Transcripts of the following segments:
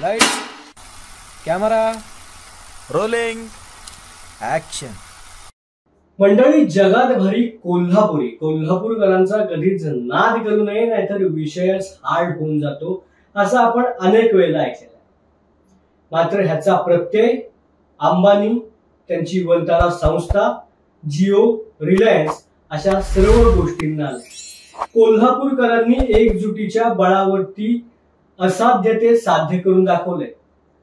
Lights, camera, rolling, action. मंडळी, जगात भरी कोल्हापूरकरांचा कधीच नाद करू नये, नाहीतर विषयच हार्ड होऊन जातो असं आपण अनेक वेळेला ऐकलेलं आहे। मात्र ह्याचा प्रत्यय अंबानी, त्यांची वंतारा संस्था, जिओ, रिलायन्स अशा सर्व गोष्टींना कोल्हापूरकरांनी एकजुटीच्या बळावरती असाध्य ते साध्य करून दाखवले।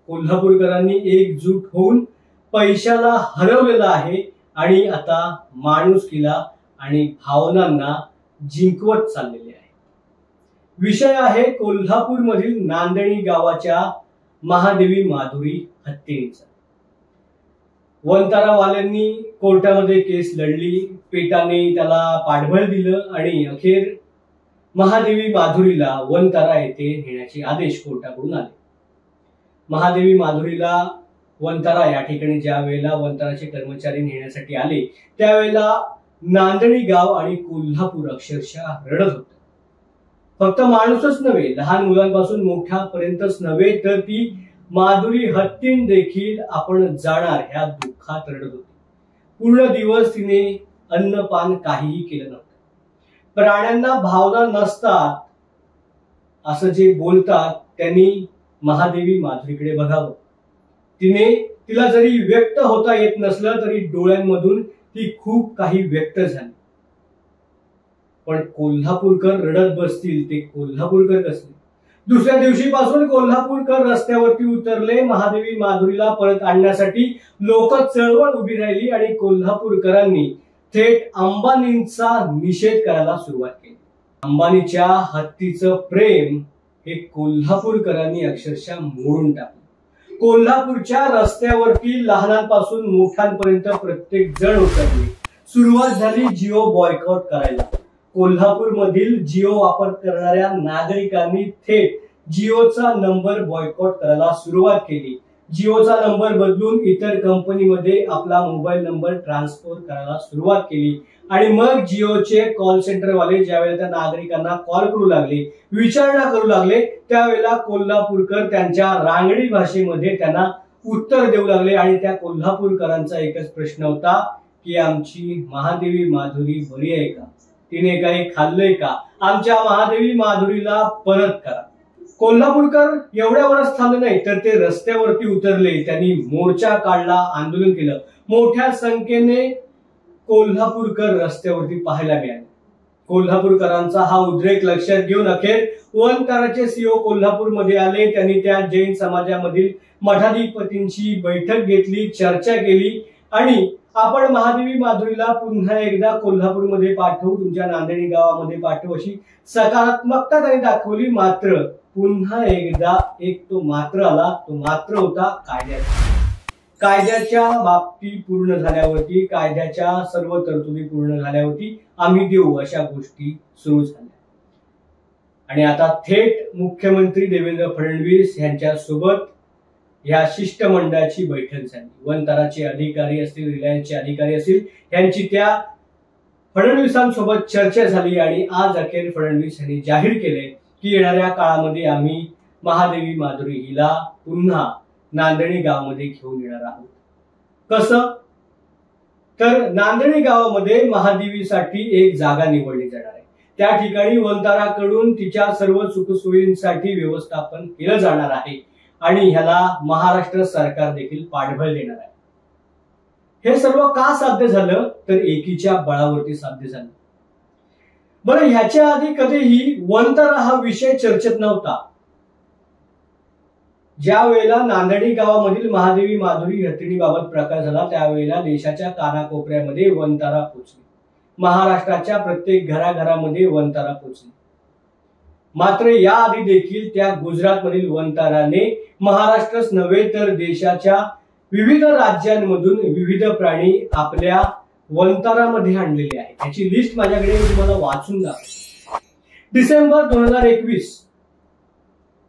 कोल्हापूरकरांनी एकजूट होऊन पैशाला हरवलेला आहे आणि आता माणुसकीला आणि भावनांना जिंकवत चाललेले आहे। विषय आहे कोल्हापूर मधील नांदणी गावाच्या महादेवी माधुरी हत्येचा। वंतारावाल्यांनी कोर्टामध्ये केस लढली, पेटाने त्याला पाठबळ दिलं आणि अखेर महादेवी माधुरीला वंतारा येथे नेण्याचे आदेश कोर्टाकडून आले। महादेवी माधुरीला वंतारा या ठिकाणी ज्या वेळेला वंताराचे कर्मचारी नेण्यासाठी आले त्यावेळेला नांदणी गाव आणि कोल्हापूर अक्षरशः रडत होते। फक्त माणूसच नव्हे, लहान मुलांपासून मोठ्यापर्यंतच नव्हे, तर ती माधुरी हत्तीन देखील आपण जाणार ह्या दुःखात रडत होती। पूर्ण दिवस तिने अन्नपान काहीही केलं नव्हतं। प्राण्यांना भावना नसतात असं जे बोलतात त्यांनी महादेवी माधुरीकडे बघावं। तिला जरी व्यक्त होता येत नसलं तरी डोळ्यांमधून ती खूप काही व्यक्त झाली। पण कोल्हापूरकर रडत बसतील ते कोल्हापूरकर कसले? दुसऱ्या दिवशीपासून कोल्हापूरकर रस्त्यावरती उतरले। महादेवी माधुरीला परत आणण्यासाठी लोक चळवळ उभी राहिली आणि कोल्हापूरकरांनी थेट अंबानींचा निषेध करायला सुरुवात केली। अंबानीच्या हत्तीचं प्रेम हे कोल्हापूरकरांनी अक्षरशः मोडून टाकलं। कोल्हापूरच्या रस्त्यावरती लहानांपासून मोठ्यांपर्यंत प्रत्येक जण उतरले। सुरुवात झाली जिओ बॉयकॉट करायला। कोल्हापूर मधील जिओ वापर करणाऱ्या नागरिकांनी थेट जिओचा नंबर बॉयकॉट करायला सुरुवात केली। जिओचा नंबर बदलून इतर कंपनीमध्ये आपला मोबाईल नंबर ट्रान्सफर करायला सुरुवात केली आणि मग जिओचे कॉल सेंटर वाले ज्यावेळेला त्या नागरिकांना कॉल करू लागले, विचारणा करू लागले, त्यावेळेला कोल्हापूरकर त्यांच्या रांगडी भाषेमध्ये त्यांना उत्तर देऊ लागले आणि त्या कोल्हापूरकरांचा एकच प्रश्न होता की आमची महादेवी माधुरी बरी आहे का? तिने काही खाल्लंय का? आमच्या महादेवी माधुरीला परत करा। कोल्हापूरकर एवढ्यावरच थांबले नाही तर ते रस्त्यावरती उतरले। त्यांनी मोर्चा काढला, आंदोलन केलं। मोठ्या संख्येने कोल्हापूरकर रस्त्यावरती पाहायला मिळाले। कोल्हापूरकरांचा हा उद्रेक लक्षात घेऊन अखेर वंताराचे सीओ कोल्हापूरमध्ये आले। त्यांनी त्या जैन समाजामधील मठाधिपतींची बैठक घेतली, चर्चा केली आणि आपण महादेवी माधुरीला पुन्हा एकदा कोल्हापूरमध्ये पाठवू, तुमच्या नांदणी गावामध्ये पाठवू अशी सकारात्मकता त्यांनी दाखवली। मात्र पुन्हा एकदा एक तो मात्र आला। तो मात्र होता कायद्याच्या बाबती पूर्ण झाल्यावरती, कायद्याच्या सर्व तरतुदी पूर्ण झाल्यावरती आम्ही देऊ अशा गोष्टी सुरू झाल्या आणि आता थेट मुख्यमंत्री देवेंद्र फडणवीस यांच्या सोबत या शिष्टमंडळाची बैठक झाली। वंताराचे अधिकारी असतील, रिलायन्सचे अधिकारी असतील, यांची त्या फडणवीसांसोबत चर्चा झाली आणि आज अखेर फडणवीस यांनी जाहीर केले की येणाऱ्या काळामध्ये आम्ही महादेवी माधुरी हिला पुन्हा नांदणी गावामध्ये घेऊन येणार आहोत। कसं? तर नांदणी गावामध्ये महादेवीसाठी एक जागा निवडली जाणार आहे। त्या ठिकाणी वंताराकडून तिच्या सर्व सुखसोयींसाठी व्यवस्थापन केलं जाणार आहे आणि ह्याला महाराष्ट्र सरकार देखील पाठबळ देणार आहे। हे सर्व का साध्य झालं? तर एकीच्या बळावरती साध्य झालं। बरं, ह्याच्या आधी कधीही वंतारा हा विषय चर्चेत नव्हता। ज्या वेळेला नांदणी गावामधील महादेवी माधुरी हत्येबाबत प्रकार झाला त्यावेळेला देशाच्या कानाकोपऱ्यामध्ये वंतारा पोचली। महाराष्ट्राच्या प्रत्येक घराघरामध्ये वंतारा पोचली। मात्र याआधी देखील त्या गुजरातमधील वंताराने महाराष्ट्रच नव्हे तर देशाच्या विविध राज्यांमधून विविध प्राणी आपल्या वंतारामध्ये आणलेले आहेत। याची लिस्ट माझ्याकडे तुम्हाला वाचून दाखवतो। डिसेंबर 2021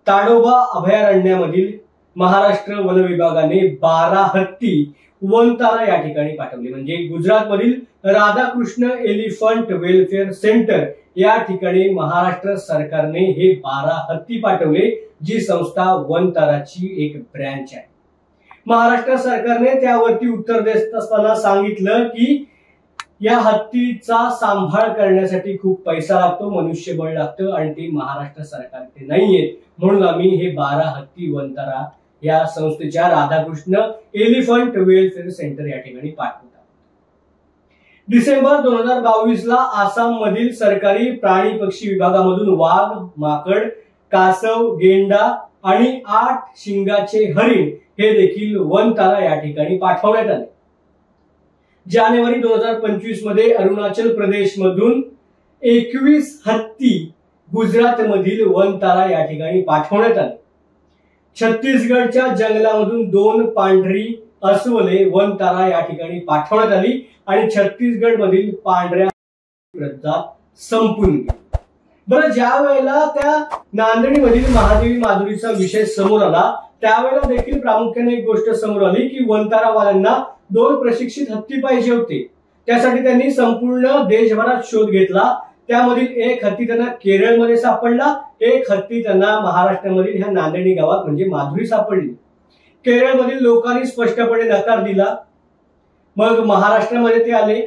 ताडोबा अभयारण्यामधील महाराष्ट्र वन विभागाने 12 हत्ती वंतारा या ठिकाणी पाठवले। म्हणजे गुजरातमधील राधाकृष्ण एलिफंट वेलफेअर सेंटर या ठिकाणी महाराष्ट्र सरकारने हे 12 हत्ती पाठवले, जी संस्था वनताराची एक ब्रँच आहे. महाराष्ट्र सरकारने त्यावरती उत्तर देत असताना सांगितलं की या हत्तीचा सांभाळ करण्यासाठी खूप पैसा लागतो, मनुष्यबळ लागतं आणि ते महाराष्ट्र सरकारचे नाहीये, म्हणून आम्ही हे 12 हत्ती वनतारा या संस्थेच्या राधाकृष्ण एलिफंट वेलफेअर सेंटर या ठिकाणी पाठवतात. डिसेंबर 2022 ला आसाम मधील सरकारी प्राणी पक्षी विभागामधून वाघ, माकड, कासव, गेंडा आणि 8 शिंगाचे हरिण हे देखील वनतारा या ठिकाणी पाठवण्यात आले. जानेवारी 2025 मध्ये अरुणाचल प्रदेश मधून 21 हत्ती गुजरात मधील वनतारा या ठिकाणी पाठवण्यात आले. छत्तीसगडच्या जंगलामधून 2 पांढरी अस्वले वनतारा या ठिकाणी पाठवण्यात आली आणि छत्तीसगड मधील पांढऱ्या प्रजात संपून गेली. बरं, ज्या वेळेला त्या नांदेडमधील महादेवी माधुरीचा विषय समोर आला त्यावेळेला देखील प्रामुख्याने एक गोष्ट समोर आली की वनतारावाल्यांना 2 प्रशिक्षित हत्ती पाहिजे होते. त्यासाठी त्यांनी संपूर्ण देशभरात शोध घेतला. त्यामधील एक हत्ती त्यांना केरळमध्ये सापडला, एक हत्ती त्यांना महाराष्ट्रामधील ह्या नांदेडी गावात म्हणजे माधुरी सापडली. केरळमधील लोकांनी स्पष्टपणे नकार दिला. मग महाराष्ट्रामध्ये ते आले.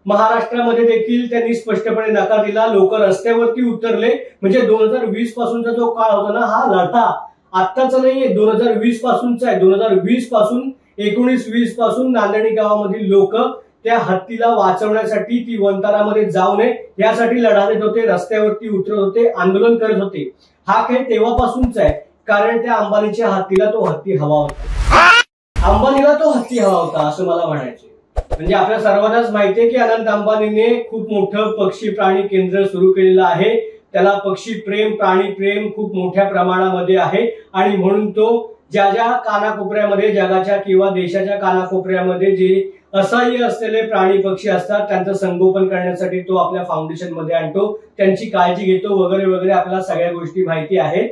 महाराष्ट्रामध्ये देखील त्यांनी स्पष्टपणे नकार दिला. लोक रस्त्यावरती उतरले. म्हणजे 2020 पासूनचा जो काळ होता ना, हा लढा आत्ताचा नाहीये, 2020 पासूनचा आहे. 2020 पासून 19-20 पासून नांदेडी गावामधील लोक त्या हत्तीला वाचवण्यासाठी, ती वनतारामध्ये जाऊ नये यासाठी लढा देत होते, रस्त्यावरती उतरत होते, आंदोलन करत होते. हा खेळ तेव्हापासूनचा आहे, कारण त्या अंबानीच्या हत्तीला तो हत्ती हवा होता. अंबानीला तो हत्ती हवा होता असं मला म्हणायचं. म्हणजे आपल्या सर्वांनाच माहितीये की अनंत अंबानीने खूप मोठं पक्षी प्राणी केंद्र सुरू केलेलं आहे. त्याला पक्षी प्रेम, प्राणी प्रेम खूप मोठ्या प्रमाणामध्ये आहे आणि म्हणून तो ज्या ज्या कानाकोपऱ्यामध्ये, जगाच्या किंवा देशाच्या कानाकोपऱ्यामध्ये जे असहाय्य असलेले प्राणी पक्षी असतात त्यांचं संगोपन करण्यासाठी तो आपल्या फाउंडेशन मध्ये आणतो, त्यांची काळजी घेतो वगैरे वगैरे, आपल्याला सगळ्या गोष्टी माहिती आहेत.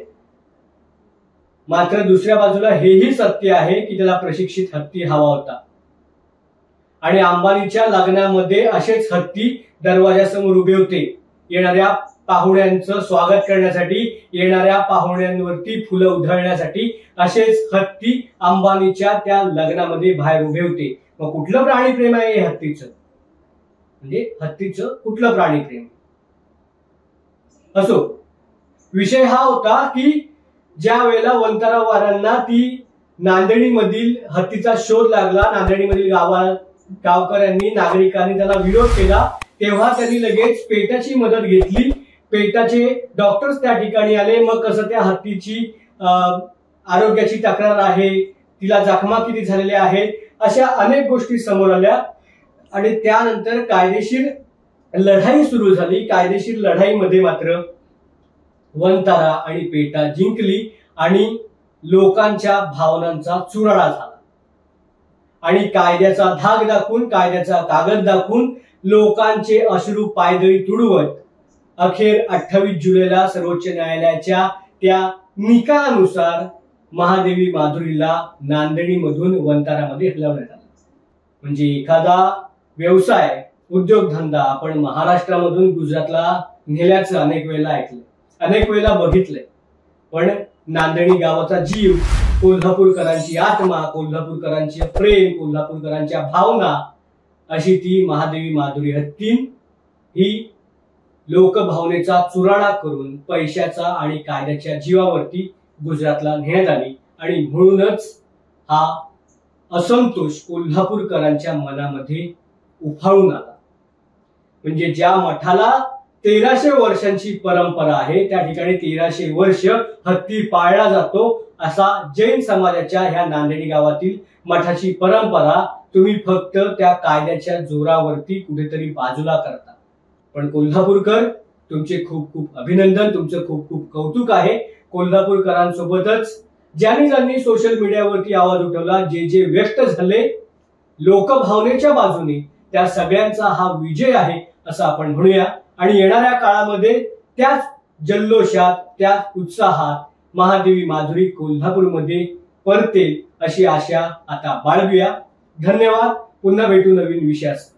मात्र दुसऱ्या बाजूला हेही सत्य आहे की त्याला प्रशिक्षित हत्ती हवा होता आणि अंबानीच्या लग्नामध्ये असेच हत्ती दरवाजासमोर उभे होते. येणाऱ्या पाहुण्यांचं स्वागत करण्यासाठी, येणाऱ्या पाहुण्यांवरती फुलं उधळण्यासाठी असेच हत्ती अंबानीच्या त्या लग्नामध्ये बाहेर उभे होते. मग कुठलं प्राणी प्रेम आहे हे हत्तीचं? म्हणजे हत्तीचं कुठलं प्राणी प्रेम? असो, विषय हा होता की ज्या वेळेला वनतारावाल्यांना ती नांदेडीमधील हत्तीचा शोध लागला, नांदेडीमधील गावकऱ्यांनी, नागरिकांनी त्याला विरोध केला, तेव्हा त्यांनी लगेच पेटाची मदत घेतली. पेटाचे डॉक्टर्स त्या ठिकाणी आले. मग कसं त्या हत्तीची आरोग्याची तक्रार आहे, तिला जखमा किती झालेल्या आहेत, अशा अनेक गोष्टी समोर आल्या आणि त्यानंतर कायदेशीर लढाई सुरू झाली. कायदेशीर लढाईमध्ये मात्र वनतारा आणि पेटा जिंकली आणि लोकांच्या भावनांचा चुराडा झाला आणि कायद्याचा धाक दाखवून, कायद्याचा कागद दाखवून लोकांचे अश्रू पायदळी तुडवत अखेर 28 जुलैला सर्वोच्च न्यायालयाच्या त्या निकालानुसार महादेवी माधुरीला नांदेडीमधून वनतारामध्ये हलवण्यात आलं. म्हणजे एखादा व्यवसाय, उद्योगधंदा आपण महाराष्ट्रामधून गुजरातला नेल्याचं अनेक वेळेला ऐकलं, अनेक वेळेला बघितलंय, पण नांदेडी गावाचा जीव, कोल्हापूरकरांची आत्मा, कोल्हापूरकरांचे प्रेम, कोल्हापूरकरांच्या भावना, अशी ती महादेवी माधुरी हत्ती ही लोकभावनेचा चुराडा करून पैशाचा आणि कायद्याच्या जीवावरती गुजरातला नेण्यात आली आणि म्हणूनच हा असंतोष कोल्हापूरकरांच्या मनामध्ये उफाळून आला. म्हणजे ज्या मठाला 1300 वर्षांची परंपरा आहे त्या ठिकाणी 1300 वर्ष हत्ती पाळला जातो, असा जैन समाजाच्या ह्या नांदेडी गावातील मठाची परंपरा तुम्ही फक्त त्या कायद्याच्या जोरावरती कुठेतरी बाजूला करता. पण कोल्हापूरकर, तुमचे खूप खूप अभिनंदन, तुमचं खूप खूप कौतुक आहे. कोल्हापूरकरांसोबतच ज्यांनी सोशल मीडियावरती आवाज उठवला, जे जे व्यक्त झाले लोकभावनेच्या बाजूने, त्या सगळ्यांचा हा विजय आहे असं आपण म्हणूया. आणि येणाऱ्या काळामध्ये त्याच जल्लोषात, त्याच उत्साहात महादेवी माधुरी कोल्हापूरमध्ये परतेल अशी आशा आता बाळगूया. धन्यवाद. पुन्हा भेटू नवीन विषयास.